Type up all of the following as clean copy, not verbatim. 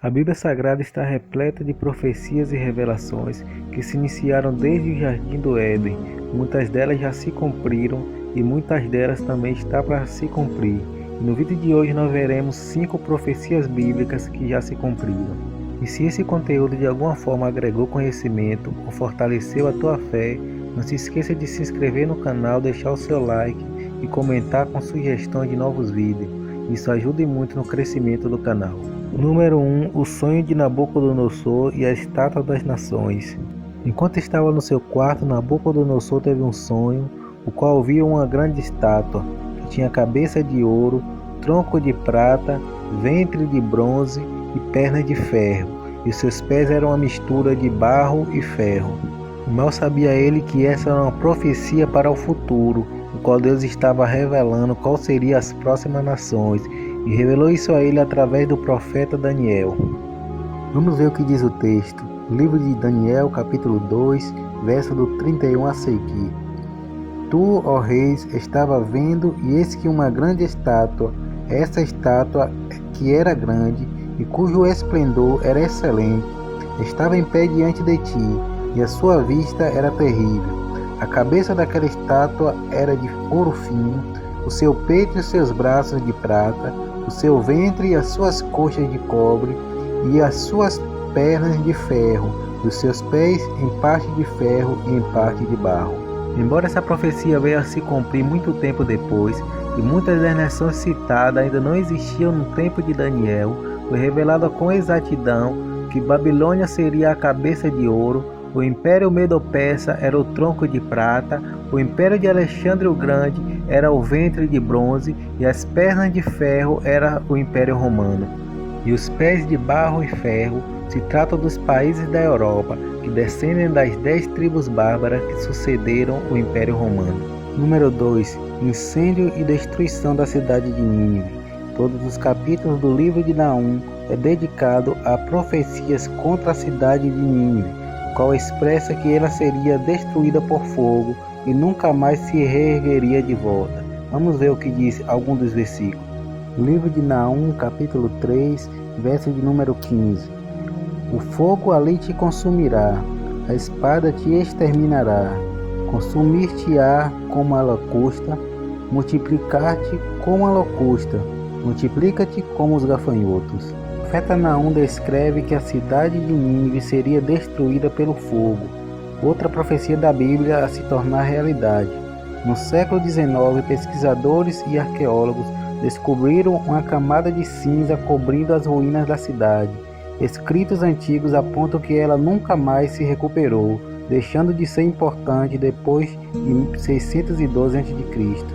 A Bíblia Sagrada está repleta de profecias e revelações que se iniciaram desde o Jardim do Éden. Muitas delas já se cumpriram e muitas delas também estão para se cumprir. E no vídeo de hoje nós veremos 5 profecias bíblicas que já se cumpriram. E se esse conteúdo de alguma forma agregou conhecimento ou fortaleceu a tua fé, não se esqueça de se inscrever no canal, deixar o seu like e comentar com sugestões de novos vídeos. Isso ajuda muito no crescimento do canal. Número 1. O sonho de Nabucodonosor e a estátua das nações. Enquanto estava no seu quarto, Nabucodonosor teve um sonho, o qual viu uma grande estátua, que tinha cabeça de ouro, tronco de prata, ventre de bronze e pernas de ferro, e seus pés eram uma mistura de barro e ferro. Mal sabia ele que essa era uma profecia para o futuro, o qual Deus estava revelando qual seriam as próximas nações, e revelou isso a ele através do profeta Daniel. Vamos ver o que diz o texto. Livro de Daniel, capítulo 2, verso do 31 a seguir. Tu, ó reis, estava vendo, e eis que uma grande estátua, essa estátua que era grande, e cujo esplendor era excelente, estava em pé diante de ti, e a sua vista era terrível. A cabeça daquela estátua era de ouro fino, o seu peito e os seus braços de prata, o seu ventre e as suas coxas de cobre, e as suas pernas de ferro, e os seus pés em parte de ferro e em parte de barro. Embora essa profecia venha a se cumprir muito tempo depois, e muitas das nações citadas ainda não existiam no tempo de Daniel, foi revelado com exatidão que Babilônia seria a cabeça de ouro, o Império Medo-Persa era o tronco de prata, o Império de Alexandre o Grande era o ventre de bronze e as pernas de ferro era o Império Romano. E os pés de barro e ferro se tratam dos países da Europa, que descendem das 10 tribos bárbaras que sucederam o Império Romano. Número 2. Incêndio e destruição da cidade de Nínive. Todos os capítulos do livro de Naum é dedicado a profecias contra a cidade de Nínive, qual expressa que ela seria destruída por fogo e nunca mais se reergueria de volta. Vamos ver o que diz algum dos versículos. Livro de Naum, capítulo 3, verso de número 15. O fogo ali te consumirá, a espada te exterminará, consumir-te-á como a locusta, multiplicar-te como a locusta, multiplica-te como os gafanhotos. O profeta Naum descreve que a cidade de Nínive seria destruída pelo fogo, outra profecia da Bíblia a se tornar realidade. No século XIX, pesquisadores e arqueólogos descobriram uma camada de cinza cobrindo as ruínas da cidade. Escritos antigos apontam que ela nunca mais se recuperou, deixando de ser importante depois de 612 a.C.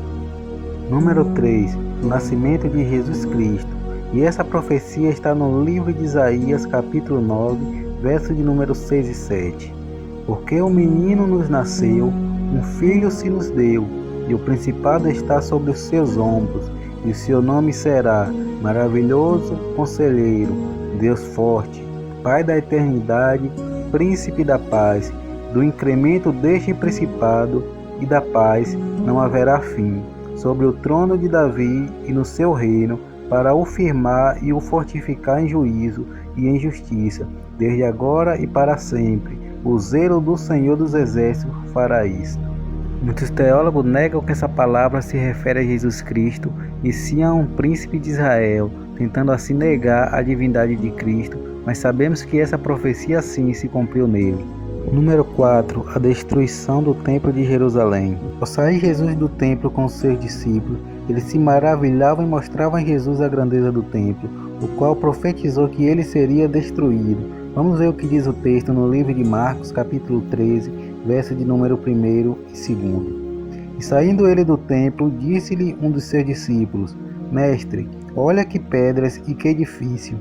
Número 3. O nascimento de Jesus Cristo. E essa profecia está no livro de Isaías, capítulo 9, verso de número 6 e 7. Porque um menino nos nasceu, um filho se nos deu, e o principado está sobre os seus ombros, e o seu nome será Maravilhoso Conselheiro, Deus Forte, Pai da Eternidade, Príncipe da Paz. Do incremento deste principado e da paz não haverá fim, sobre o trono de Davi e no seu reino, para o firmar e o fortificar em juízo e em justiça, desde agora e para sempre. O zelo do Senhor dos Exércitos fará isto. Muitos teólogos negam que essa palavra se refere a Jesus Cristo e sim a um príncipe de Israel, tentando assim negar a divindade de Cristo, mas sabemos que essa profecia sim se cumpriu nele. Número 4. A destruição do Templo de Jerusalém. Ao sair Jesus do templo com os seus discípulos, eles se maravilhavam e mostravam a Jesus a grandeza do templo, o qual profetizou que ele seria destruído. Vamos ver o que diz o texto no livro de Marcos, capítulo 13, verso de número 1 e 2. E saindo ele do templo, disse-lhe um dos seus discípulos: Mestre, olha que pedras e que edifício.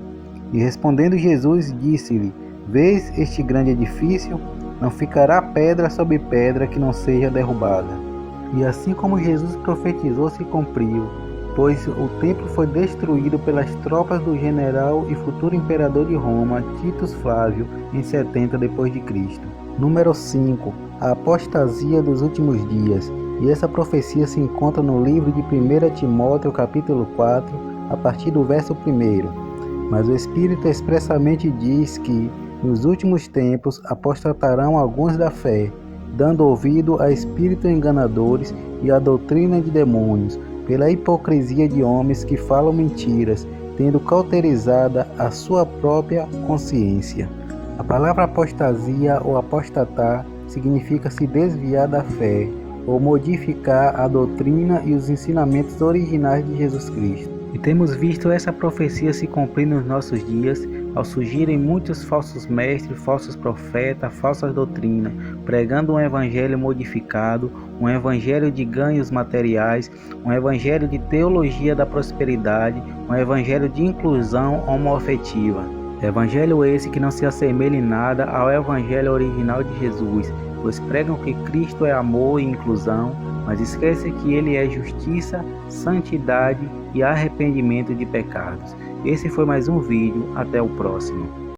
E respondendo Jesus, disse-lhe: Vês este grande edifício? Não ficará pedra sobre pedra que não seja derrubada. E assim como Jesus profetizou, se cumpriu, pois o templo foi destruído pelas tropas do general e futuro imperador de Roma, Titus Flávio, em 70 d.C. Número 5. A apostasia dos últimos dias. E essa profecia se encontra no livro de 1 Timóteo, capítulo 4, a partir do verso 1. Mas o Espírito expressamente diz que, nos últimos tempos, apostatarão alguns da fé, dando ouvido a espíritos enganadores e à doutrina de demônios, pela hipocrisia de homens que falam mentiras, tendo cauterizada a sua própria consciência. A palavra apostasia ou apostatar significa se desviar da fé, ou modificar a doutrina e os ensinamentos originais de Jesus Cristo. E temos visto essa profecia se cumprir nos nossos dias, ao surgirem muitos falsos mestres, falsos profetas, falsas doutrinas, pregando um evangelho modificado, um evangelho de ganhos materiais, um evangelho de teologia da prosperidade, um evangelho de inclusão homoafetiva. Evangelho esse que não se assemelha em nada ao evangelho original de Jesus, pois pregam que Cristo é amor e inclusão, mas esquecem que Ele é justiça, santidade e arrependimento de pecados. Esse foi mais um vídeo, até o próximo.